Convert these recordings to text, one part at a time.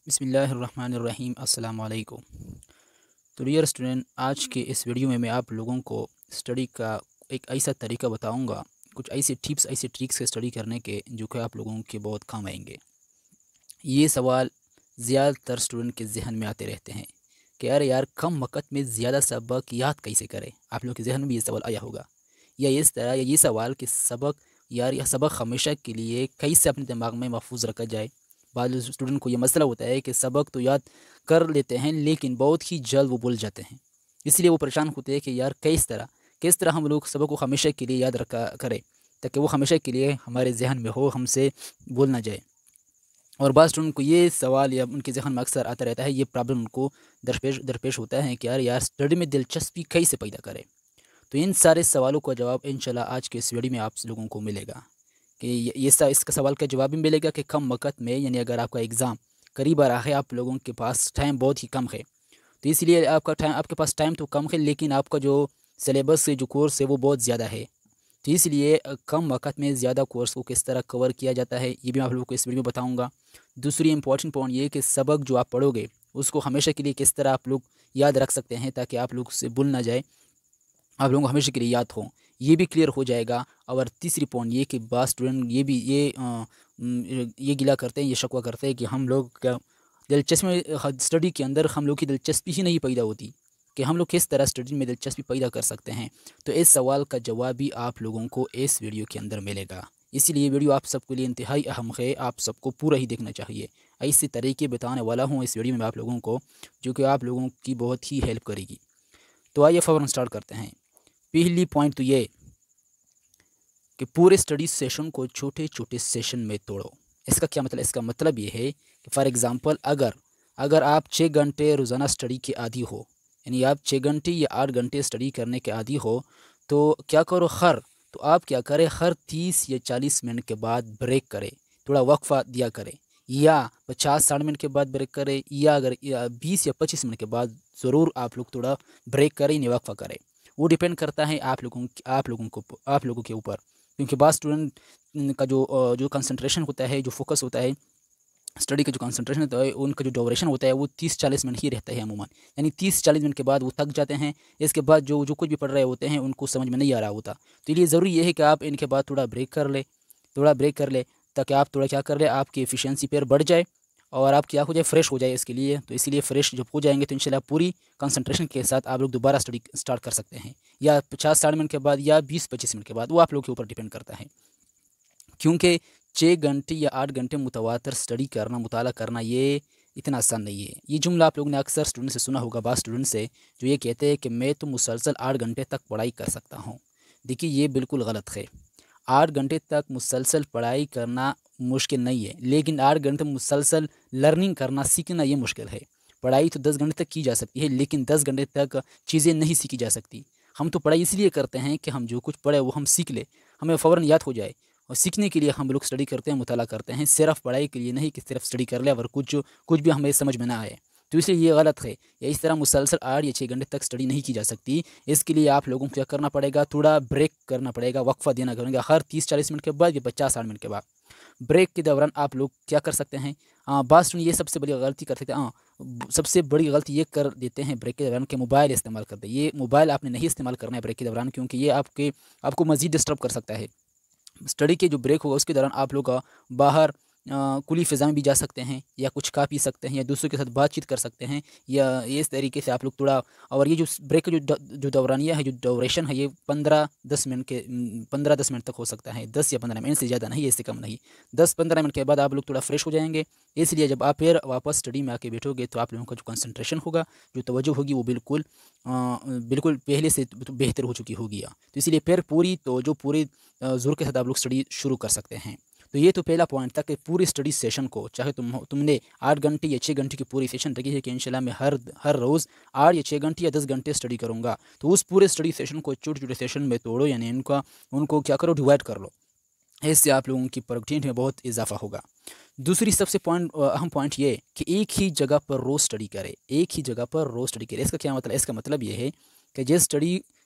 बिस्मिल्लाहिर्रहमानिर्रहीम अस्सलाम वालेकुम। तो डियर स्टूडेंट, आज के इस वीडियो में मैं आप लोगों को स्टडी का एक ऐसा तरीका बताऊंगा, कुछ ऐसे टिप्स ऐसे ट्रिक्स से स्टडी करने के जो कि आप लोगों के बहुत काम आएंगे। ये सवाल ज़्यादातर स्टूडेंट के जहन में आते रहते हैं कि यार यार कम वक़्त में ज़्यादा सबक याद कैसे करें। आप लोगों के जहन में भी ये सवाल आया होगा या इस तरह या ये सवाल कि सबक यार यह सबक हमेशा के लिए कैसे अपने दिमाग में महफूज रखा जाए। बाद स्टूडेंट को ये मसला होता है कि सबक तो याद कर लेते हैं लेकिन बहुत ही जल्द वो भूल जाते हैं, इसलिए वो परेशान होते हैं कि यार किस तरह हम लोग सबक को हमेशा के लिए याद रखा करें ताकि वो हमेशा के लिए हमारे जहन में हो, हमसे भूल ना जाए। और बाद स्टूडेंट को ये सवाल या उनके जहन में अक्सर आता रहता है, ये प्रॉब्लम उनको दरपेश दरपेश होता है कि यार यार स्टडी में दिलचस्पी कैसे पैदा करें। तो इन सारे सवालों का जवाब इंशाल्लाह आज के इस वीडियो में आप लोगों को मिलेगा कि इसका सवाल का जवाब भी मिलेगा कि कम वक़्त में, यानी अगर आपका एग्ज़ाम करीब आ रहा है, आप लोगों के पास टाइम बहुत ही कम है, तो इसलिए आपके पास टाइम तो कम है लेकिन आपका जो सिलेबस है, जो कोर्स है वो बहुत ज़्यादा है। तो इसलिए कम वक़्त में ज़्यादा कोर्स को किस तरह कवर किया जाता है ये भी मैं आप लोगों को इस वीडियो में बताऊँगा। दूसरी इंपॉर्टेंट पॉइंट ये कि सबक जो आप पढ़ोगे उसको हमेशा के लिए किस तरह आप लोग याद रख सकते हैं ताकि आप लोग से भूल ना जाए, आप लोगों को हमेशा के लिए याद हो, ये भी क्लियर हो जाएगा। और तीसरी पॉइंट ये कि बात स्टूडेंट ये गिला करते हैं, ये शकवा करते हैं कि हम लोग का दिलचस्पी स्टडी के अंदर हम लोग की दिलचस्पी ही नहीं पैदा होती कि हम लोग किस तरह स्टडी में दिलचस्पी पैदा कर सकते हैं। तो इस सवाल का जवाब भी आप लोगों को इस वीडियो के अंदर मिलेगा, इसीलिए ये वीडियो आप सबके लिए इंतहाई अहम है, आप सबको पूरा ही देखना चाहिए। ऐसे तरीके बताने वाला हूँ इस वीडियो में आप लोगों को जो कि आप लोगों की बहुत ही हेल्प करेगी। तो आइए फ़ौरन स्टार्ट करते हैं। पहली पॉइंट तो ये कि पूरे स्टडी सेशन को छोटे छोटे सेशन में तोड़ो। इसका क्या मतलब? इसका मतलब ये है कि फॉर एग्ज़ाम्पल अगर आप 6 घंटे रोज़ाना स्टडी के आदी हो, यानी आप 6 घंटे या 8 घंटे स्टडी करने के आदी हो, तो क्या करो तो आप क्या करें, हर 30 या 40 मिनट के बाद ब्रेक करें, थोड़ा वक्फा दिया करें, या 50-60 मिनट के बाद ब्रेक करें, या अगर 20 या 25 मिनट के बाद ज़रूर आप लोग थोड़ा ब्रेक करें, यानी वक्फा करें। वो डिपेंड करता है आप लोगों के ऊपर, क्योंकि बाद स्टूडेंट का जो कंसंट्रेशन होता है, जो फोकस होता है, स्टडी का जो कंसंट्रेशन होता है, उनका जो ड्यूरेशन होता है वो 30-40 मिनट ही रहता है अमूमन, यानी 30-40 मिनट के बाद वो थक जाते हैं। इसके बाद जो जो कुछ भी पढ़ रहे होते हैं उनको समझ में नहीं आ रहा होता, तो इसलिए ज़रूरी ये है कि आप इनके बाद थोड़ा ब्रेक कर ले ताकि आप थोड़ा क्या कर ले, आपकी एफिशिएंसी पर बढ़ जाए और आप क्या हो जाए, फ्रेश हो जाए इसके लिए। तो इसीलिए फ्रेश जब हो जाएंगे तो इंशाल्लाह पूरी कंसंट्रेशन के साथ आप लोग दोबारा स्टडी स्टार्ट कर सकते हैं, या 50-60 मिनट के बाद या 20-25 मिनट के बाद, वो आप लोग के ऊपर डिपेंड करता है। क्योंकि 6 घंटे या 8 घंटे मुतवातर स्टडी करना, मुताला करना, ये इतना आसान नहीं है। ये जुमला आप लोगों ने अक्सर स्टूडेंट से सुना होगा, बाद स्टूडेंट से, जो ये कहते हैं कि मैं तो मुसलसल 8 घंटे तक पढ़ाई कर सकता हूँ। देखिए ये बिल्कुल गलत है। 8 घंटे तक मुसलसल पढ़ाई करना मुश्किल नहीं है, लेकिन 8 घंटे मुसलसल लर्निंग करना, सीखना, ये मुश्किल है। पढ़ाई तो 10 घंटे तक की जा सकती है लेकिन 10 घंटे तक चीज़ें नहीं सीखी जा सकती। हम तो पढ़ाई इसलिए करते हैं कि हम जो कुछ पढ़े वो हम सीख ले, हमें फ़ौरन याद हो जाए। और सीखने के लिए हम लोग स्टडी करते हैं, मुताला करते हैं, सिर्फ पढ़ाई के लिए नहीं कि सिर्फ स्टडी कर ले और कुछ भी हमें समझ में ना आए। तो इसलिए ये गलत है। या इस तरह मुसलसल 8 या 6 घंटे तक स्टडी नहीं की जा सकती। इसके लिए आप लोगों को क्या करना पड़ेगा, थोड़ा ब्रेक करना पड़ेगा, वक्फा देना करेंगे हर 30-40 मिनट के बाद या 50-60 मिनट के बाद। ब्रेक के दौरान आप लोग क्या कर सकते हैं, बस ये सबसे बड़ी गलती कर सकते हैं, सबसे बड़ी गलती ये कर देते हैं ब्रेक के दौरान कि मोबाइल इस्तेमाल करते हैं। ये मोबाइल आपने नहीं इस्तेमाल करना है ब्रेक के दौरान, क्योंकि ये आपको मज़ीद डिस्टर्ब कर सकता है। स्टडी के जो ब्रेक होगा उसके दौरान आप लोग बाहर खुली फ़िज़ा में भी जा सकते हैं, या कुछ खा पी सकते हैं, या दूसरों के साथ बातचीत कर सकते हैं, या इस तरीके से आप लोग थोड़ा। और ये जो ब्रेक का जो दौरानिया है, जो ड्यूरेशन है, ये 15-10 मिनट तक हो सकता है, 10 या 15 मिनट से ज़्यादा नहीं, इससे कम नहीं। 10-15 मिनट के बाद आप लोग थोड़ा फ्रेश हो जाएंगे। इसलिए जब आप फिर वापस स्टडी में आके बैठोगे तो आप लोगों का जो कंसंट्रेशन होगा, जो तवज्जो होगी, वो बिल्कुल पहले से तो बेहतर हो चुकी होगी। तो इसलिए फिर पूरे ज़ोर के साथ आप लोग स्टडी शुरू कर सकते हैं। तो ये तो पहला पॉइंट था कि पूरी स्टडी सेशन को, चाहे तुमने 8 घंटे या 6 घंटे की पूरी सेशन रखी है कि इंशाल्लाह मैं हर रोज़ 8 या 6 घंटे या 10 घंटे स्टडी करूँगा, तो उस पूरे स्टडी सेशन को छोटे छोटे सेशन में तोड़ो, यानी उनको क्या करो, डिवाइड कर लो। इससे आप लोगों की प्रोडक्टिविटी में बहुत इजाफा होगा। दूसरी सबसे अहम पॉइंट ये कि एक ही जगह पर रोज़ स्टडी करें, एक ही जगह पर रोज़ स्टडी करें। इसका क्या मतलब? इसका मतलब ये है कि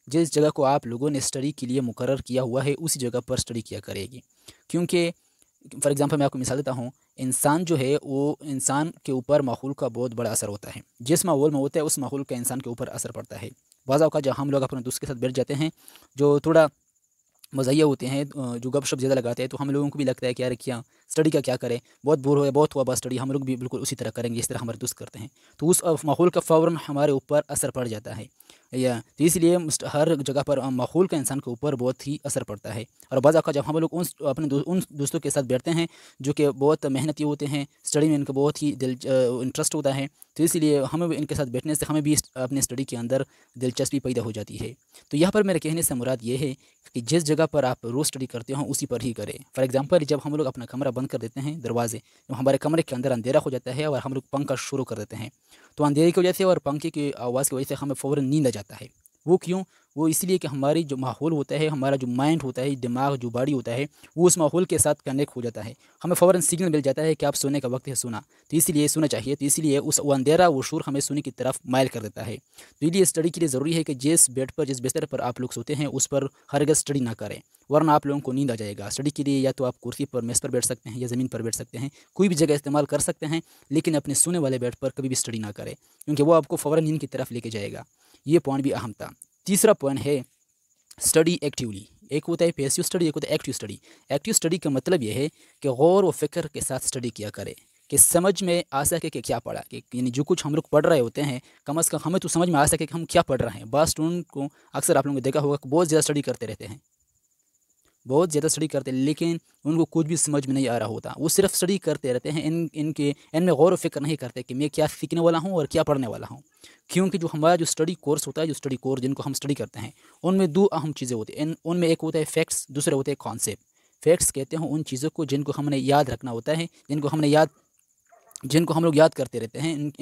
जिस जगह को आप लोगों ने स्टडी के लिए मुकर्रर किया हुआ है उसी जगह पर स्टडी किया करेगी। क्योंकि फॉर एग्ज़ाम्पल मैं आपको मिसाल देता हूँ इंसान जो है वो इंसान के ऊपर माहौल का बहुत बड़ा असर होता है। जिस माहौल में होता है उस माहौल का इंसान के ऊपर असर पड़ता है। बाज़ औक़ात जब हम लोग अपने दोस्त के साथ बैठ जाते हैं जो थोड़ा मज़ाहिया होते हैं, जो गपशप ज़्यादा लगाते हैं, तो हम लोगों को भी लगता है कि यार क्या स्टडी का क्या करें, बहुत बोर हो गया, बहुत हुआ बस स्टडी, हम लोग भी बिल्कुल उसी तरह करेंगे जिस तरह हमारे दोस्त करते हैं। तो उस माहौल का फ़ौरन हमारे ऊपर असर पड़ जाता है। या तो इसलिए हर जगह पर माहौल का इंसान के ऊपर बहुत ही असर पड़ता है। और बाज़ औक़ात जब हम लोग उन दोस्तों के साथ बैठते हैं जो कि बहुत मेहनती होते हैं, स्टडी में इनका बहुत ही इंटरेस्ट होता है, तो इसलिए हमें भी इनके साथ बैठने से हमें भी अपने स्टडी के अंदर दिलचस्पी पैदा हो जाती है। तो यहाँ पर मेरे कहने से मुराद ये है कि जिस जगह पर आप रोज़ स्टडी करते हो उसी पर ही करें। फॉर एग्ज़ाम्पल, जब हम लोग अपना कमरा बंद कर देते हैं दरवाज़े, तो हमारे कमरे के अंदर अंधेरा हो जाता है और हम लोग पंखा शुरू कर देते हैं, तो अंधेरे की वजह से और पंखे की आवाज़ की वजह से हमें फ़ौरन नींद आ जाता है। वो क्यों? वो इसलिए कि हमारी जो माहौल होता है, हमारा जो माइंड होता है, दिमाग जो बॉडी होता है, वो उस माहौल के साथ कनेक्ट हो जाता है। हमें फ़ौरन सिग्नल मिल जाता है कि आप सोने का वक्त है, सोना। तो इसलिए सोना चाहिए, तो इसलिए वो अंधेरा, वो शोर हमें सोने की तरफ माइल कर देता है। तो इसलिए स्टडी के लिए ज़रूरी है कि जिस बेड पर, जिस बिस्तर पर आप लोग सोते हैं उस पर हरगिज़ स्टडी ना करें, वरना आप लोगों को नींद आ जाएगा। स्टडी के लिए या तो आप कुर्सी पर, मेज़ पर बैठ सकते हैं या ज़मीन पर बैठ सकते हैं, कोई भी जगह इस्तेमाल कर सकते हैं, लेकिन अपने सोने वाले बेड पर कभी भी स्टडी ना करें, क्योंकि वो आपको फ़ौरन नींद की तरफ लेके जाएगा। ये पॉइंट भी अहम था। तीसरा पॉइंट है स्टडी एक्टिवली। एक होता है पैसिव स्टडी, एक होता है एक्टिव स्टडी। एक्टिव स्टडी का मतलब ये है कि गौर व फ़िक्र के साथ स्टडी किया करें, कि समझ में आ सके कि क्या पढ़ा, कि यानी जो कुछ हम लोग पढ़ रहे होते हैं कम अज़ कम हमें तो समझ में आ सके कि हम क्या पढ़ रहे हैं। बाज़ स्टूडेंट को अक्सर आप लोगों ने देखा होगा कि बहुत ज़्यादा स्टडी करते रहते हैं, बहुत ज़्यादा स्टडी करते हैं, लेकिन उनको कुछ भी समझ में नहीं आ रहा होता। वो सिर्फ स्टडी करते रहते हैं, इनमें गौर व फ़िक्र नहीं करते कि मैं क्या सीखने वाला हूँ और क्या पढ़ने वाला हूँ। क्योंकि जो हमारा जो स्टडी कोर्स होता है, जो स्टडी कोर्स जिनको हम स्टडी करते हैं, उनमें 2 अहम चीज़ें होती हैं। उनमें एक होता है फैक्ट्स, दूसरे होते हैं कॉन्सेप्ट। फैक्ट्स कहते हैं उन चीज़ों को जिनको हमने याद रखना होता है, जिनको हम लोग याद करते रहते हैं।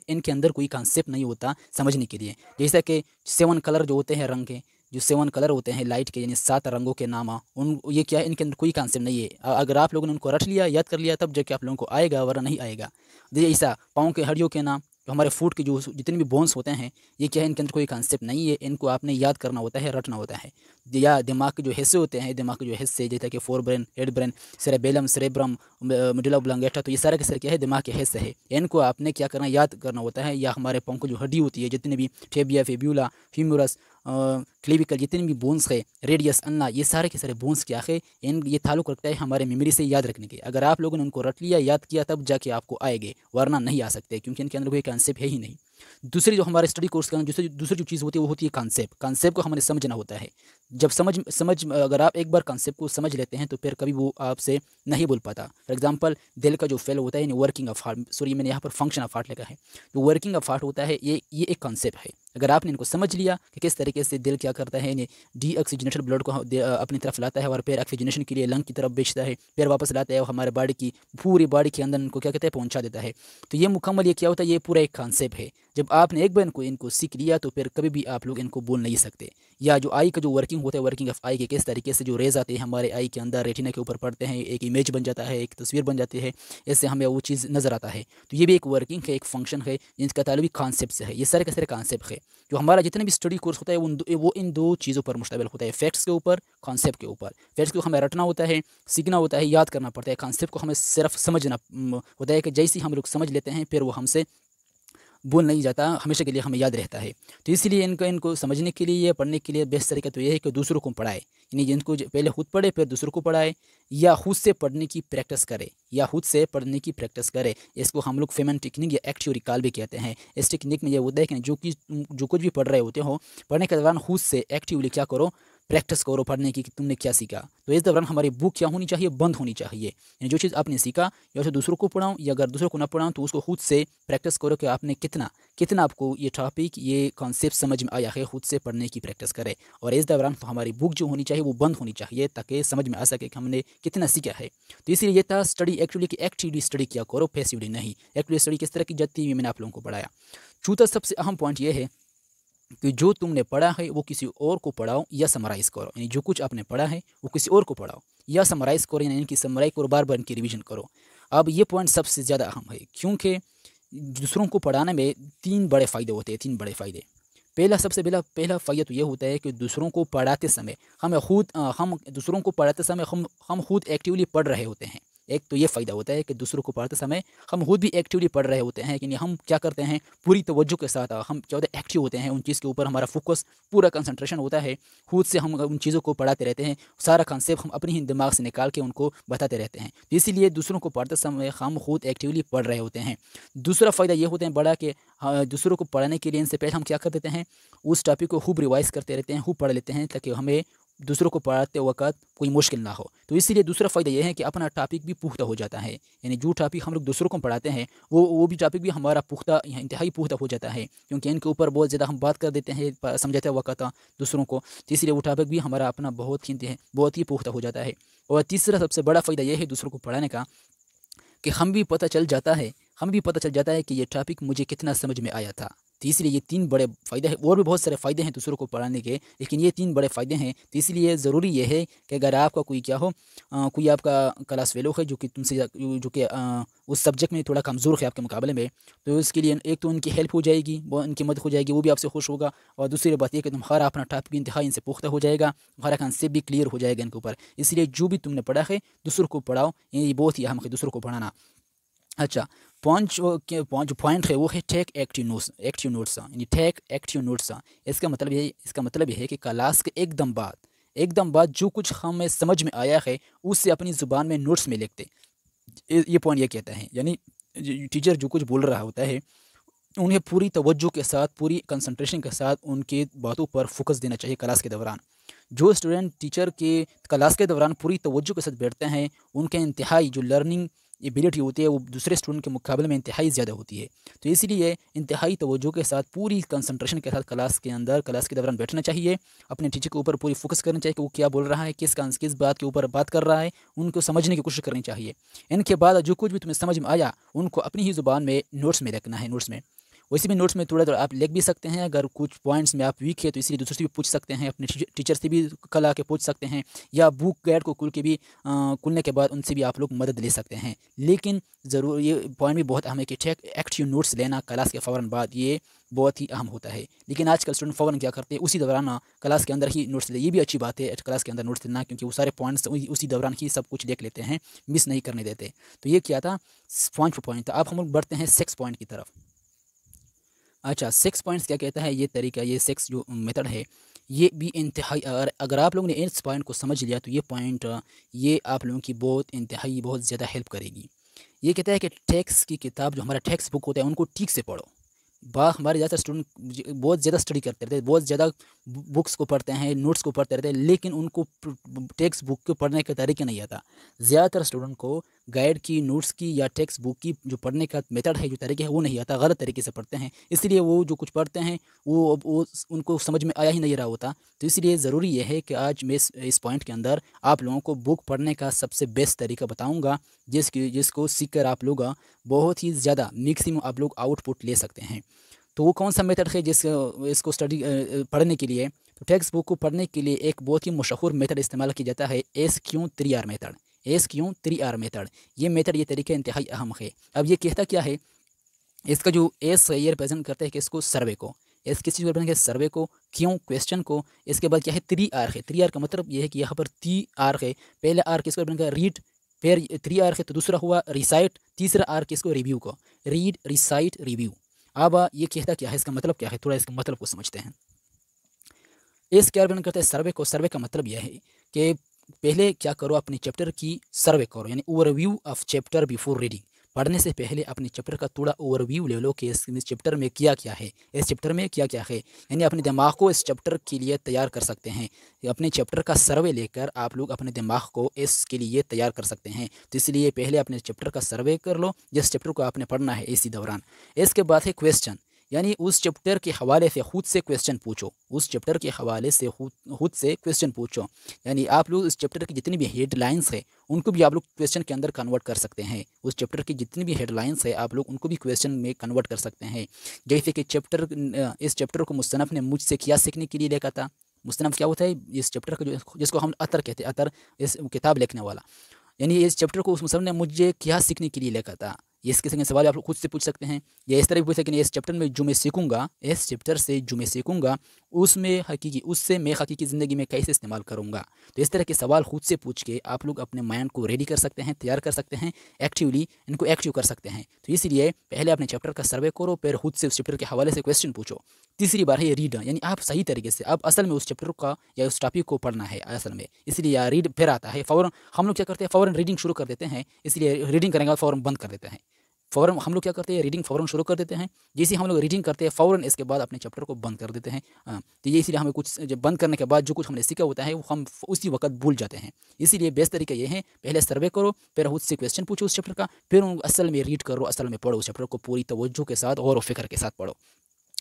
इनके अंदर कोई कॉन्सेप्ट नहीं होता समझने के लिए। जैसा कि 7 कलर जो होते हैं रंग के, जो 7 कलर होते हैं लाइट के, यानी 7 रंगों के नाम, उन ये क्या है, इनके अंदर कोई कॉन्सेप्ट नहीं है। अगर आप लोगों ने उनको रट लिया, याद कर लिया, तब जाके आप लोगों को आएगा, वरना नहीं आएगा। देखिए ऐसा पाँव के हड्डियों के नाम, जो हमारे फुट के जो जितने भी बोन्स होते हैं, ये क्या है, इनके अंदर कोई कॉन्सेप्ट नहीं है, इनको आपने याद करना होता है, रटना होता है। या दिमाग के जो हिस्से होते हैं, दिमाग के जो हिस्से जैसे कि forebrain, head brain, cerebellum, cerebrum, medulla oblongata, तो ये सारे के सारे क्या है, दिमाग के हिस्से है। इनको आपने क्या करना, याद करना होता है। या हमारे पाँव की जो हड्डी होती है, जितने भी टेबिया, फिब्यूला, फीमोरस, क्लेविकल, जितने भी बोन्स है, रेडियस, अन्ना, ये सारे के सारे बोन्स क्या है, ये ताल्लुक़ रखता है हमारे मेमोरी से याद रखने के। अगर आप लोगों ने उनको रट लिया, याद किया, तब जाके आपको आएंगे, वरना नहीं आ सकते, क्योंकि इनके अंदर कोई कॉन्सेप्ट है ही नहीं। दूसरी जो हमारे स्टडी कोर्स का दूसरी जो चीज़ होती है वो होती है कॉन्सेप्ट। कॉन्सेप्ट को हमने समझना होता है। जब अगर आप एक बार कॉन्सेप्ट को समझ लेते हैं तो फिर कभी वो आपसे नहीं बोल पाता। फॉर एग्जांपल, दिल का जो फेल होता है, यानी वर्किंग ऑफ हार्ट, सॉरी मैंने यहाँ पर फंक्शन ऑफ हार्ट लिखा है, जो वर्किंग ऑफ हार्ट होता है, ये एक कॉन्सेप्ट है। अगर आपने इनको समझ लिया कि किस तरीके से दिल क्या करता है, यानी डीऑक्सीजनेटेड ब्लड को अपनी तरफ लाता है और फिर ऑक्सीजनेशन के लिए लंग की तरफ भेजता है, फिर वापस लाता है और हमारे बॉडी की पूरी बॉडी के अंदर इनको क्या कहते हैं, पहुँचा देता है। तो ये मुकम्मल ये क्या होता है, ये पूरा एक कॉन्सेप्ट है। जब आपने एक बार इनको सीख लिया तो फिर कभी भी आप लोग इनको बोल नहीं सकते। या जो आई का जो वर्किंग होता है, वर्किंग ऑफ आई के किस तरीके से जो रेज आते हैं हमारे आई के अंदर, रेटिना के ऊपर पड़ते हैं, एक इमेज बन जाता है, एक तस्वीर बन जाती है, इससे हमें वो चीज़ नज़र आता है। तो ये भी एक वर्किंग है, एक फंक्शन है, जिसका ताल्लुक कॉन्सेप्ट से है। ये सारे के सारे कॉन्सेप्ट है। जो हमारा जितने भी स्टडी कोर्स होता है वो इन 2 चीज़ों पर मुश्तमिल होता है, फैक्ट्स के ऊपर, कॉन्सेप्ट के ऊपर। फैक्ट्स को हमें रटना होता है, सीखना होता है, याद करना पड़ता है। कॉन्सेप्ट को हमें सिर्फ समझना होता है कि जैसे हम लोग समझ लेते हैं फिर वो हमसे भूल नहीं जाता, हमेशा के लिए हमें याद रहता है। तो इसलिए इनको समझने के लिए या पढ़ने के लिए बेस्ट तरीका तो ये है कि दूसरों को पढ़ाए, यानी जिनको पहले खुद पढ़े फिर दूसरों को पढ़ाए, या खुद से पढ़ने की प्रैक्टिस करे, इसको हम लोग फेमन टेक्निक या एक्टिव रिकॉल भी कहते हैं। इस टेक्निक में ये होता है कि जो कुछ भी पढ़ रहे होते हो, पढ़ने के दौरान खुद से एक्टिवली क्या करो, प्रैक्टिस करो पढ़ने की कि तुमने क्या सीखा। तो इस दौरान हमारी बुक क्या होनी चाहिए, बंद होनी चाहिए। यानी जो चीज़ आपने सीखा या उसे दूसरों को पढ़ाऊँ, या अगर दूसरों को ना पढ़ाऊँ तो उसको खुद से प्रैक्टिस करो कि आपने कितना आपको ये टॉपिक, ये कॉन्सेप्ट समझ में आया है, खुद से पढ़ने की प्रैक्टिस करें। और इस दौरान तो हमारी बुक जो होनी चाहिए वो बंद होनी चाहिए, ताकि समझ में आ सके कि हमने कितना सीखा है। तो इसलिए ये था स्टडी एक्चुअली कि एक्टिवली स्टडी किया करो, पैसिवली नहीं। एक्टिवली स्टडी किस तरह की जाती है मैंने आप लोगों को पढ़ाया। चौथा सबसे अहम पॉइंट ये है कि जो तुमने पढ़ा है वो किसी और को पढ़ाओ या समराइज़ करो। यानी जो कुछ आपने पढ़ा है वो किसी और को पढ़ाओ या समराइज़ करो, यानी इनकी समराइज़ करो, बार बार इनकी रिवीजन करो। अब ये पॉइंट सबसे ज़्यादा अहम है, क्योंकि दूसरों को पढ़ाने में 3 बड़े फ़ायदे होते हैं, 3 बड़े फ़ायदे। पहला फ़ायदा तो ये होता है कि दूसरों को पढ़ाते समय हम दूसरों को पढ़ाते समय हम खुद एक्टिवली पढ़ रहे होते हैं। एक तो ये फ़ायदा होता है कि दूसरों को पढ़ते समय हम खुद भी एक्टिवली पढ़ रहे होते हैं, कि हम क्या करते हैं पूरी तवज्जो के साथ हम क्या होता है एक्टिव होते हैं, उन चीज़ के ऊपर हमारा फोकस पूरा कंसंट्रेशन होता है, खुद से हम उन चीज़ों को पढ़ाते रहते हैं, सारा कंसेप्ट हम अपने ही दिमाग से निकाल के उनको बताते रहते हैं। तो इसीलिए दूसरों को पढ़ते समय हम खुद एक्टिवली पढ़ रहे होते हैं। दूसरा फ़ायदा ये होता है बड़ा कि दूसरों को पढ़ाने के लिए इनसे पहले हम क्या कर देते हैं, उस टॉपिक को खूब रिवाइज़ करते रहते हैं, खूब पढ़ लेते हैं, ताकि हमें दूसरों को पढ़ाते वक़्त कोई मुश्किल ना हो। तो इसीलिए दूसरा फ़ायदा ये है कि अपना टॉपिक भी पुख्ता हो जाता है, यानी जो टॉपिक हम लोग दूसरों को पढ़ाते हैं वो भी टॉपिक भी हमारा पुख्ता, इंतहाई पुख्ता हो जाता है, क्योंकि इनके ऊपर बहुत ज़्यादा हम बात कर देते हैं समझाते वक़्त दूसरों को। तो इसलिए वो टॉपिक भी हमारा अपना बहुत ही पुख्ता हो जाता है। और तीसरा सबसे बड़ा फ़ायदा ये है दूसरों को पढ़ाने का, कि हमें भी पता चल जाता है कि ये टॉपिक मुझे कितना समझ में आया था। तो इसलिए ये 3 बड़े फ़ायदे हैं, और भी बहुत सारे फ़ायदे हैं दूसरों को पढ़ाने के, लेकिन ये 3 बड़े फ़ायदे हैं। तो इसलिए ज़रूरी ये है कि अगर आपका कोई क्या हो, कोई आपका क्लास फ़ेलो है जो कि तुमसे जो कि उस सब्जेक्ट में थोड़ा कमज़ोर है आपके मुकाबले में, तो इसके लिए एक तो उनकी हेल्प हो जाएगी, वो उनकी मदद हो जाएगी, वो भी आपसे खुश होगा। और दूसरी बात ये कि तुम्हारा अपना टॉपिक भी इंतहाई इनसे पुख्ता हो जाएगा, तुम्हारा कंसेप्ट भी क्लियर हो जाएगा इनके ऊपर। इसलिए जो भी तुमने पढ़ा है दूसरों को पढ़ाओ, ये बहुत ही अहम है दूसरों को पढ़ाना। अच्छा, पाँच पॉइंट है वो है टेक एक्टिव नोट्स, यानी टेक एक्टिव नोट्स। इसका मतलब ये है कि क्लास के एकदम बाद जो कुछ हमें समझ में आया है उससे अपनी ज़ुबान में नोट्स में लिखते। ये पॉइंट ये कहता है, यानी टीचर जो कुछ बोल रहा होता है उन्हें पूरी तवज्जो के साथ, पूरी कंसंट्रेशन के साथ उनकी बातों पर फोकस देना चाहिए क्लास के दौरान। जो स्टूडेंट टीचर के क्लास के दौरान पूरी तवज्जो के साथ बैठते हैं, उनके इंतहाई जो लर्निंग एबिलिटी होती है वो दूसरे स्टूडेंट के मुकाबले में इंतहाई ज़्यादा होती है। तो इसलिए इंतहाई तवज्जो के साथ, पूरी कंसंट्रेशन के साथ क्लास के दौरान बैठना चाहिए। अपने टीचर के ऊपर पूरी फोकस करना चाहिए कि वो क्या बोल रहा है, किस बात के ऊपर बात कर रहा है, उनको समझने की कोशिश करनी चाहिए। इनके बाद जो कुछ भी तुम्हें समझ में आया उनको अपनी ही ज़ुबान में नोट्स में रखना है। वैसे भी नोट्स में थोड़ा आप लिख भी सकते हैं, अगर कुछ पॉइंट्स में आप वीक है तो इसलिए दूसरों से भी पूछ सकते हैं, अपने टीचर से भी कल आके पूछ सकते हैं, या बुक गाइड को खुलने के बाद उनसे भी आप लोग मदद ले सकते हैं। लेकिन ज़रूर ये पॉइंट भी बहुत अहम है कि टेक एक्टिव नोट्स लेना क्लास के फ़ौरन बाद, ये बहुत ही अहम होता है। लेकिन आजकल स्टूडेंट फ़ौरन क्या करते हैं, उसी दौरान क्लास के अंदर ही नोट्स ले। ये भी अच्छी बात है क्लास के अंदर नोट्स लेना, क्योंकि वो सारे पॉइंट्स उसी दौरान ही सब कुछ देख लेते हैं, मिस नहीं करने देते। तो ये क्या था, पॉइंट था। अब हम लोग बढ़ते हैं 6 पॉइंट की तरफ। अच्छा, 6 पॉइंट्स क्या कहता है, ये तरीका, ये 6 जो मेथड है ये भी इंतहाई, अगर आप लोगों ने इस पॉइंट को समझ लिया तो ये पॉइंट ये आप लोगों की बहुत ज़्यादा हेल्प करेगी। ये कहता है कि टेक्स्ट की किताब, जो हमारा टेक्स्ट बुक होता है, उनको ठीक से पढ़ो। हमारे ज़्यादातर स्टूडेंट बहुत ज़्यादा स्टडी करते रहते हैं, बहुत ज़्यादा बुक्स को पढ़ते हैं, नोट्स को पढ़ते रहते हैं, लेकिन उनको टेक्स्ट बुक के पढ़ने का तरीका नहीं आता। ज़्यादातर स्टूडेंट को गाइड की, नोट्स की या टेक्स्ट बुक की जो पढ़ने का मेथड है, जो तरीका है वो नहीं आता, गलत तरीके से पढ़ते हैं। इसलिए वो जो कुछ पढ़ते हैं वो उनको समझ में आया ही नहीं रहा होता। तो इसलिए ज़रूरी ये है कि आज मैं इस पॉइंट के अंदर आप लोगों को बुक पढ़ने का सबसे बेस्ट तरीका बताऊँगा, जिसको सीख कर आप लोग बहुत ही ज़्यादा मैक्सिमम आप लोग आउटपुट ले सकते हैं। तो वो कौन सा मेथड है इसको पढ़ने के लिए, तो टेक्स्ट बुक को पढ़ने के लिए एक बहुत ही मशहूर मेथड इस्तेमाल किया जाता है, SQ3R मेथड। SQ3R मेथड, ये तरीका इंतहाई अहम है। अब ये कहता क्या है, इसका जो एस है ये रिप्रेजेंट करता है कि इसको सर्वे को, एस किस चीज़ को रिप्रेजेंट करता है, सर्वे को, क्यों क्वेश्चन को। इसके बाद क्या है, 3R है। 3R का मतलब ये है कि यहाँ पर 3R है। पहला R किसको रिप्रेजेंट करता है, रीड, फिर 3R है तो दूसरा हुआ रिसाइट, तीसरा R किसको, रिव्यू को, रीड रिसाइट रिव्यू। अब ये कहता क्या है, इसका मतलब क्या है, थोड़ा इसका मतलब को समझते हैं। इस क्या रिप्रेजेंट करता है, सर्वे को। सर्वे का मतलब यह है कि पहले क्या करो, अपने चैप्टर की सर्वे करो, यानी overview of chapter before reading. पढ़ने से पहले अपने चैप्टर का थोड़ा ओवरव्यू ले लो कि इस चैप्टर में क्या क्या है, इस चैप्टर में क्या क्या है, यानी अपने दिमाग को इस चैप्टर के लिए तैयार कर सकते हैं। अपने चैप्टर का सर्वे लेकर आप लोग अपने दिमाग को इसके लिए तैयार कर सकते हैं। तो इसलिए पहले अपने चैप्टर का सर्वे कर लो, जिस चैप्टर को आपने पढ़ना है इसी दौरान। इसके बाद है क्वेश्चन, यानी उस चैप्टर के हवाले से खुद से क्वेश्चन पूछो, उस चैप्टर के हवाले से खुद से क्वेश्चन पूछो। यानी आप लोग इस चैप्टर की जितनी भी हेडलाइंस है उनको भी आप लोग क्वेश्चन के अंदर कन्वर्ट कर सकते हैं। उस चैप्टर की जितनी भी हेडलाइंस है आप लोग उनको भी क्वेश्चन में कन्वर्ट कर सकते हैं। जैसे कि इस चैप्टर को मुसन्नफ़ ने मुझसे क्या सीखने के लिए लिखा था। मुसन्नफ़ क्या होता है, इस चैप्टर का जिसको हम अतर कहते हैं, अतर, इस किताब लिखने वाला, यानी इस चैप्टर को उस मुसन्निफ़ ने मुझे क्या सीखने के लिए लिखा था, ये इसके सेकंड सवाल आप लोग खुद से पूछ सकते हैं, या इस तरह भी पूछ सकते हैं, इस चैप्टर में जो मैं सीखूंगा, इस चैप्टर से जो मैं सीखूंगा उससे मैं हकीकी ज़िंदगी में कैसे इस्तेमाल करूँगा। तो इस तरह के सवाल खुद से पूछ के आप लोग अपने माइंड को रेडी कर सकते हैं, तैयार कर सकते हैं, एक्टिवली इनको एक्टिव कर सकते हैं। तो इसलिए पहले अपने चैप्टर का सर्वे करो, फिर खुद से उस चैप्टर के हवाले से क्वेश्चन पूछो। तीसरी बार है ये रीड, यानी आप सही तरीके से आप असल में उस चैप्टर का या उस टॉपिक को पढ़ना है असल में, इसलिए या रीड फिर आता है फ़ौरन हम लोग क्या करते हैं, फ़ौरन रीडिंग शुरू कर देते हैं, इसलिए रीडिंग करेंगे फ़ौरन बंद कर देते हैं। फ़ौरन हम लोग क्या करते हैं, रीडिंग फ़ौरन शुरू कर देते हैं, जैसे हम लोग रीडिंग करते हैं फ़ौरन इसके बाद अपने चैप्टर को बंद कर देते हैं। तो ये इसलिए हमें कुछ जब बंद करने के बाद जो कुछ हमने सीखा होता है वो हम उसी वक्त भूल जाते हैं। इसीलिए बेस्ट तरीका ये है, पहले सर्वे करो, फिर खुद से क्वेश्चन पूछो उस चैप्टर का, फिर असल में रीड करो, असल में पढ़ो उस चैप्टर को पूरी तवज्जो के साथ और फ़िक्र के साथ पढ़ो।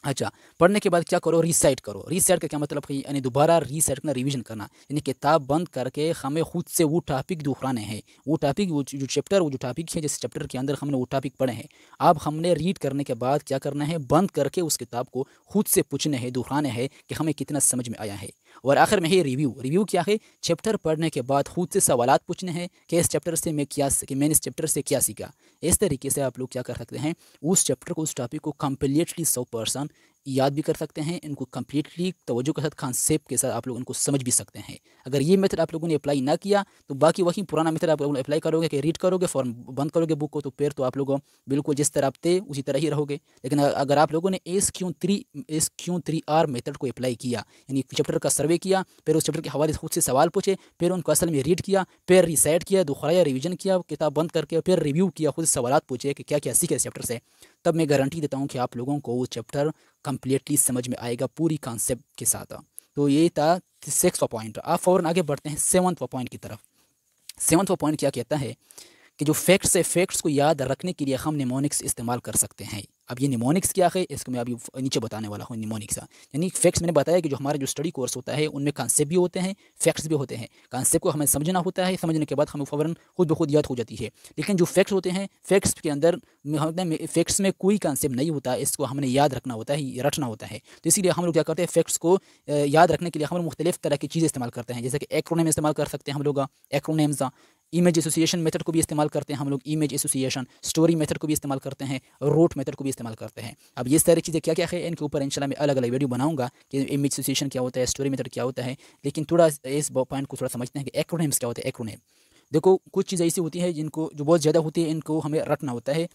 अच्छा, पढ़ने के बाद क्या करो, रीसाइट करो। रीसाइट का क्या मतलब है, यानी दोबारा रीसाइट करना, रिवीजन करना, यानी किताब बंद करके हमें खुद से वो टॉपिक दोहराने हैं, वो टॉपिक वो जो चैप्टर वो जो टॉपिक है जिस चैप्टर के अंदर हमने वो टॉपिक पढ़े हैं, अब हमने रीड करने के बाद क्या करना है, बंद करके उस किताब को खुद से पूछने हैं, दोहराने हैं कि हमें कितना समझ में आया है। और आखिर में है रिव्यू। रिव्यू क्या है, चैप्टर पढ़ने के बाद खुद से सवालात पूछने हैं कि इस चैप्टर से मैंने इस चैप्टर से क्या सीखा। इस तरीके से आप लोग क्या कर सकते हैं, उस चैप्टर को, उस टॉपिक को कम्प्लीटली 100% याद भी कर सकते हैं, इनको कम्प्लीटली तवज्जो के साथ, कॉन्सेप्ट के साथ आप लोग इनको समझ भी सकते हैं। अगर ये मेथड आप लोगों ने अप्लाई ना किया तो बाकी वही पुराना मेथड आप लोगों ने अप्लाई करोगे कि रीड करोगे, फॉर्म बंद करोगे बुक को, तो फिर तो आप लोग बिल्कुल जिस तरह आप थे उसी तरह ही रहोगे। लेकिन अगर आप लोगों ने SQ3R मेथड को अप्लाई किया, यानी चैप्टर का सर्वे किया, फिर उस चैप्टर के हवाले से खुद से सवाल पूछे, फिर उनको असल में रीड किया, फिर रिसाइट किया, दोहराया, रिवीजन किया, किताब बंद करके फिर रिव्यू किया, खुद सवाल पूछे कि क्या क्या सीखे इस चैप्टर से, तब मैं गारंटी देता हूँ कि आप लोगों को वो चैप्टर कम्प्लीटली समझ में आएगा पूरी कॉन्सेप्ट के साथ। तो ये था 6वां पॉइंट। आप फ़ौरन आगे बढ़ते हैं 7वां पॉइंट की तरफ। 7वां पॉइंट क्या कहता है कि जो फैक्ट्स है, फैक्ट्स को याद रखने के लिए हम निमोनिक्स इस्तेमाल कर सकते हैं। अब ये निमोनिक्स क्या है, इसको मैं अभी नीचे बताने वाला हूँ। निमोनिक्स यानी फैक्ट्स, मैंने बताया कि जो हमारा जो स्टडी कोर्स होता है उनमें कॉन्सेप्ट भी होते हैं, फैक्ट्स भी होते हैं। कॉन्सेप्ट को हमें समझना होता है, समझने के बाद हमें फ़ौरन खुद ब खुद याद हो जाती है। लेकिन जो फैक्ट्स होते हैं, फैक्ट्स के अंदर फैक्ट्स में कोई कॉन्सेप्ट नहीं होता, इसको हमने याद रखना होता है, रटना होता है। तो इसीलिए हम लोग क्या करते हैं, फैक्ट्स को याद रखने के लिए हम मुख्तलिफ तरह की चीज़ें इस्तेमाल करते हैं, जैसे कि एक्रोनिम इस्तेमाल कर सकते हैं हम लोग, एक्रोनिम्स, इमेज एसोसिएशन मेथड को भी इस्तेमाल करते हैं हम लोग, इमेज एसोसिएशन, स्टोरी मेथड को भी इस्तेमाल करते हैं, रूट मेथड को भी इस्तेमाल करते हैं। अब ये सारी चीज़ें क्या क्या है, इनके ऊपर इंशाल्लाह मैं अलग अलग वीडियो बनाऊंगा कि इमेज एसोसिएशन क्या होता है, स्टोरी मेथड क्या होता है। लेकिन थोड़ा इस पॉइंट को थोड़ा समझते हैं कि एक्रोनिम्स क्या होता है। एक्रोनिम देखो, कुछ चीज़ें ऐसी होती है जिनको जो बहुत ज़्यादा होती है, इनको हमें रटना होता है,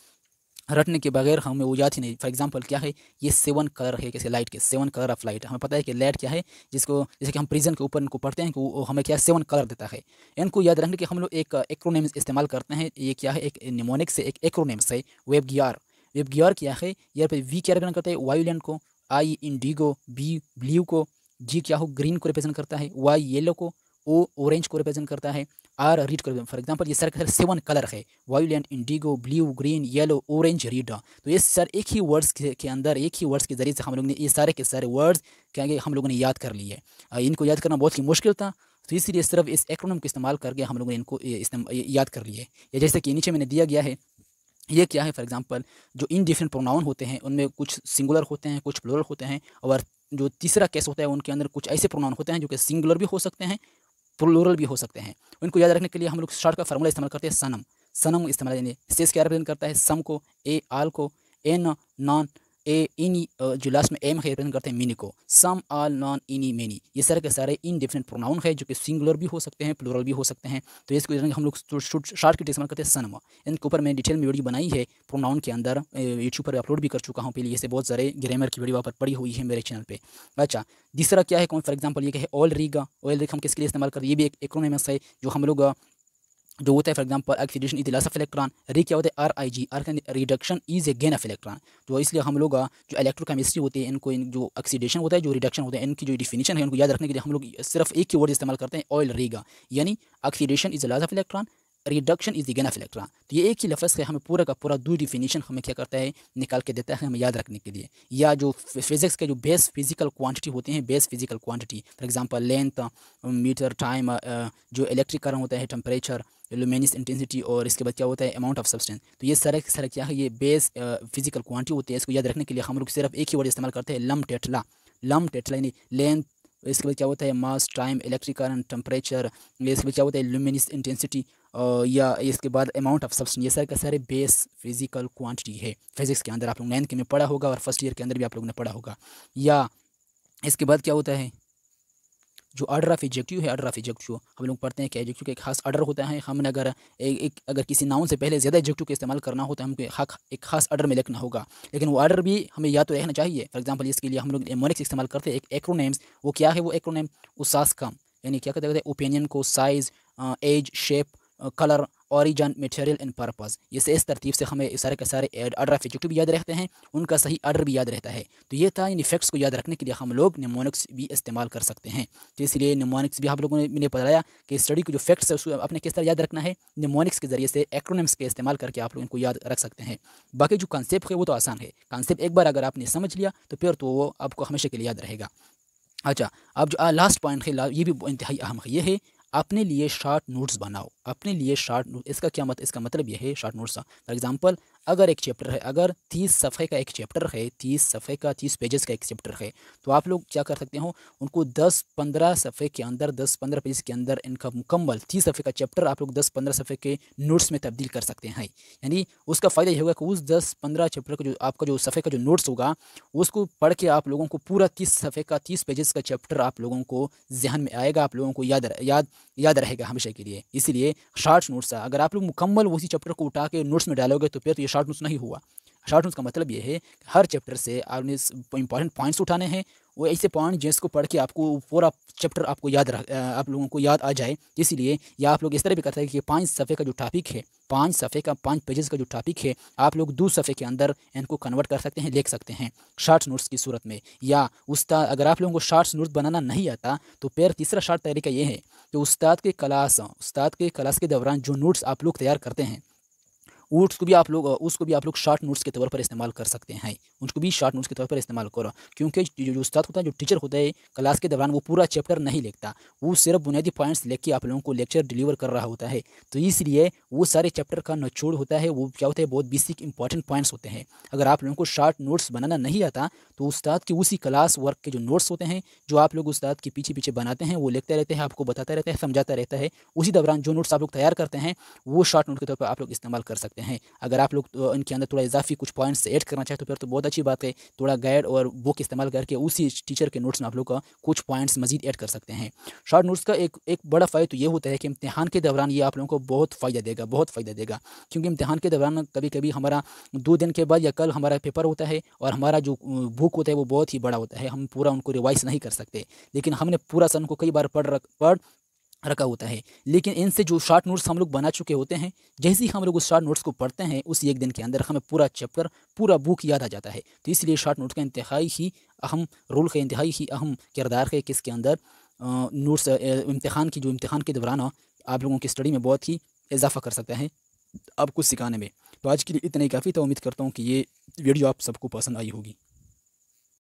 रटने के बगैर हमें वो याद ही नहीं। फॉर एग्जांपल क्या है, ये 7 कलर है, कैसे लाइट के 7 कलर ऑफ लाइट, हमें पता है कि लाइट क्या है, जिसको जैसे कि हम प्रिज्म के ऊपर इनको पढ़ते हैं कि वो हमें क्या 7 कलर देता है। इनको याद रखने के हम लोग एक एक्रोनिम इस्तेमाल करते हैं। ये क्या है, एक निमोनिक्स से एक एक्रोनिम्स है, वेब गियर। वेब गियर क्या है, यहाँ पर वी क्या रिप्रेजेंट करता है, वायोलेंट को, आई इंडिगो, बी ब्लू को, जी क्या हो, ग्रीन को रिप्रेजेंट करता है, वाई येलो को, ओ ऑरेंज को रिप्रेजेंट करता है, आर रीड कर। फॉर एग्जांपल ये सर के 7 कलर है, violent, Indigo, blue, green, yellow, orange, red. तो ये सर एक ही वर्ड्स के अंदर, एक ही वर्ड्स के ज़रिए से हम लोग ने ये सारे के सारे वर्ड्स क्या हम लोगों ने याद कर लिए। इनको याद करना बहुत ही मुश्किल था, तो इसलिए सिर्फ इस एक्रोनिम का इस्तेमाल करके हम लोगों ने इनको याद कर लिए। या जैसे कि नीचे मैंने दिया गया है, ये क्या है, फॉर एग्जांपल जो इनडिफिनिट प्रोनाउन होते हैं उनमें कुछ सिंगुलर होते हैं, कुछ प्लूरल होते हैं, और जो तीसरा केस होता है उनके अंदर कुछ ऐसे प्रोनाउन होते हैं जो कि सिंगुलर भी हो सकते हैं, प्लूरल भी हो सकते हैं। उनको याद रखने के लिए हम लोग शॉर्ट का फार्मूला इस्तेमाल करते हैं, सनम। सनम इस्तेमाल, यानी सेस क्या रिप्रेजेंट करता है, सम को, ए आल को, एन नॉन, ए इनी, जो लास्ट में एम है रिप्रेजेंट करते हैं मिनी को, सम आल नॉन इनी मेनी। ये सारे के सारे इनडिफिनिट प्रोनाउन है जो कि सिंगुलर भी हो सकते हैं, प्लूरल भी हो सकते हैं। तो इसको हम लोग शॉर्ट की इस्तेमाल करते हैं, सनम। इनके ऊपर मैं डिटेल में वीडियो बनाई है प्रोनाउन के अंदर, यूट्यूब पर अपलोड भी कर चुका हूँ पहले से, बहुत सारे ग्रामर की वीडियो वहाँ पर पड़ी हुई है मेरे चैनल पे। अच्छा, दूसरा क्या है, कौन, फॉर एग्जांपल ये क्या है, ऑल रीगा। ऑल रीग हम किसके लिए इस्तेमाल करते हैं, ये भी एक एक्रोनिमस है जो हम लोग जो होता है। For example oxidation is loss of electron, री क्या होता है, RIG, R reduction is a gain of electron. तो इसलिए हम लोग जो इलेक्ट्रोकेमिस्ट्री होती है, इनको जो ऑक्सीडेशन होता है, जो रिडक्शन होता है, इनकी जो डिफिनीशन है उनको याद रखने के लिए हम लोग सिर्फ एक ही वर्ड इस्तेमाल करते हैं, ऑयल रीगा, यानी oxidation is loss of electron, reduction is the gain of electron. तो ये एक ही लफ्ज़ है, हमें पूरा का पूरा 2 डिफिनीशन हमें क्या करता है, निकाल के देता है हमें याद रखने के लिए। या जो फिजिक्स के जो बेस फिजिकल क्वांटिटी होते हैं, base physical quantity, for example length, metre, time, जो इलेक्ट्रिक करंट होता है, टेम्परेचर, लुमिनस इंटेंसिटी, और इसके बाद क्या होता है, अमाउंट ऑफ सब्सटेंस। तो ये सारा क्या है, ये बेस फिजिकल क्वांटिटी होती है। इसको याद रखने के लिए हम लोग सिर्फ एक ही वर्ड इस्तेमाल करते हैं, लम टेट्ला। लम टेट्ला यानी लेंथ, इसके बाद क्या होता है मास, टाइम, इलेक्ट्रिक करंट, टेम्परेचर, इसके बाद क्या होता है ल्यूमिनस इंटेंसिटी, या इसके बाद अमाउंट ऑफ सब्सटेंस। ये सारे का सारे बेस फिजिकल क्वांटिटी है। फिजिक्स के अंदर आप लोग 9th के में पढ़ा होगा और फर्स्ट ईयर के अंदर भी आप लोगों ने पढ़ा होगा। या इसके बाद क्या होता है जो ऑर्डर ऑफ एडजेक्टिव है, ऑर्डर ऑफ एडजेक्टिव हम लोग पढ़ते हैं कि एडजेक्टिव का एक खास ऑर्डर होता है। हमने अगर किसी नाउन से पहले ज़्यादा एडजेक्टिव का इस्तेमाल करना हो तो हमको एक खास ऑर्डर में लिखना होगा, लेकिन वो ऑर्डर भी हमें याद तो रहना चाहिए। फॉर एग्जांपल इसके लिए हम लोग एमोनिक्स इस्तेमाल करते हैं, एक एक्रोनेम्स। वो क्या है वो एक्रोनेम? उसास्कम, यानी क्या कहते हैं ओपिनियन को size, age, shape, colour, origin, material and purpose. ये इस तरतीब से हमें सारे के सारे ऑर्डर ऑफ एडजेक्टिव भी याद रहते हैं, उनका सही ऑर्डर भी याद रहता है। तो ये था इन इफेक्ट्स को याद रखने के लिए हम लोग निमोनिक्स भी इस्तेमाल कर सकते हैं। तो इसलिए निमोनिक्स भी आप लोगों ने मैंने बताया कि स्टडी को जो फैक्ट्स है उसको अपने किस तरह याद रखना है, निमोनिक्स के जरिए से एक्रोनिम्स के इस्तेमाल करके आप लोग इनको याद रख सकते हैं। बाकी जो कॉन्सेप्ट है वो तो आसान है, कॉन्सेप्ट एक बार अगर आपने समझ लिया तो फिर तो वो आपको हमेशा के लिए याद रहेगा। अच्छा, अब जो लास्ट पॉइंट है ये भी इंतहाई अहम है, ये है अपने लिए शॉर्ट नोट्स बनाओ। अपने लिए शॉर्ट नोट, इसका मतलब ये है शॉर्ट नोट्स। फॉर एग्जांपल अगर एक चैप्टर है, अगर 30 सफ़े का एक चैप्टर है, 30 सफ़े का 30 पेजेस का एक चैप्टर है, तो आप लोग क्या कर सकते हो उनको 10-15 सफ़े के अंदर, 10-15 पेज के अंदर इनका मुकम्मल 30 सफ़े का चैप्टर आप लोग 10-15 सफ़े के नोट्स में तब्दील कर सकते हैं। यानी उसका फ़ायदा ये होगा कि उस 10-15 चैप्टर का जो आपका जो सफ़े का जो नोट्स होगा उसको पढ़ के आप लोगों को पूरा 30 सफ़े का 30 पेजेस का चैप्टर आप लोगों को जहन में आएगा, आप लोगों को याद रहेगा हमेशा के लिए। इसीलिए शॉर्ट नोट्स, अगर आप लोग मुकम्मल उसी चैप्टर को उठा के नोट्स में डालोगे तो फिर तो ये शॉर्ट नोट्स नहीं हुआ। शॉर्ट नोट्स का मतलब ये है कि हर चैप्टर से आपने इंपॉर्टेंट पॉइंट्स उठाने हैं, वो ऐसे पॉइंट जिसको पढ़ के आपको पूरा चैप्टर आपको आप लोगों को याद आ जाए। इसीलिए या आप लोग इस तरह भी करते हैं कि 5 सफ़े का जो टॉपिक है, 5 सफ़े का 5 पेजेस का जो टॉपिक है, आप लोग 2 सफ़े के अंदर इनको कन्वर्ट कर सकते हैं, लिख सकते हैं शॉर्ट नोट्स की सूरत में। या उस्ताद, अगर आप लोगों को शॉर्ट नोट्स बनाना नहीं आता तो फिर तीसरा शॉर्ट तरीका ये है कि उस्ताद के क्लास के दौरान जो नोट्स आप लोग तैयार करते हैं उसको भी आप लोग शॉर्ट नोट्स के तौर पर इस्तेमाल कर सकते हैं। उसको भी शॉर्ट नोट्स के तौर पर इस्तेमाल करो, क्योंकि जो उस्ताद होता है, जो टीचर होता है क्लास के दौरान, वो पूरा चैप्टर नहीं लिखता, वो सिर्फ बुनियादी पॉइंट्स लेके आप लोगों को लेक्चर डिलीवर कर रहा होता है। तो इसलिए वो सारे चैप्टर का निचोड़ होता है, वो क्या होता है बहुत बेसिक इंपॉर्टेंट पॉइंट्स होते हैं। अगर आप लोगों को शॉर्ट नोट्स बनाना नहीं आता तो उस्ताद के उसी क्लास वर्क के जो नोट्स होते हैं, जो आप लोग उस्ताद के पीछे पीछे बनाते हैं, वो लिखते रहते हैं, आपको बताता रहता है, समझाता रहता है। उसी दौरान जो नोट्स आप लोग तैयार करते हैं वो शॉर्ट नोट के तौर पर आप लोग इस्तेमाल कर सकते हैं। अगर आप लोग इनके अंदर थोड़ा इजाफी कुछ पॉइंट्स ऐड करना चाहे तो फिर तो बहुत अच्छी बात है। थोड़ा गाइड और बुक इस्तेमाल करके उसी टीचर के नोट्स में आप लोग का कुछ पॉइंट्स मजीद ऐड कर सकते हैं। शॉर्ट नोट्स का एक बड़ा फ़ायदा तो ये होता है कि इम्तिहान के दौरान ये आप लोगों को बहुत फ़ायदा देगा। क्योंकि इम्तिहान के दौरान कभी कभी हमारा 2 दिन के बाद या कल हमारा पेपर होता है और हमारा जो बुक होता है वो बहुत ही बड़ा होता है, हम पूरा उनको रिवाइज नहीं कर सकते, लेकिन हमने पूरा सन को कई बार पढ़ रखा होता है। लेकिन इनसे जो शॉर्ट नोट्स हम लोग बना चुके होते हैं, जैसे ही हम लोग उस शॉर्ट नोट्स को पढ़ते हैं उसी एक दिन के अंदर हमें पूरा चैप्टर, पूरा बुक याद आ जाता है। तो इसलिए शॉर्ट नोट्स का इंतहाई ही अहम रोल है, इंतहाई ही अहम किरदार है किसके अंदर, नोट्स इम्तिहान के दौरान आप लोगों की स्टडी में बहुत ही इजाफा कर सकता है, आपको सिखाने में। तो आज के लिए इतना ही काफ़ी था। उम्मीद करता हूँ कि ये वीडियो आप सबको पसंद आई होगी।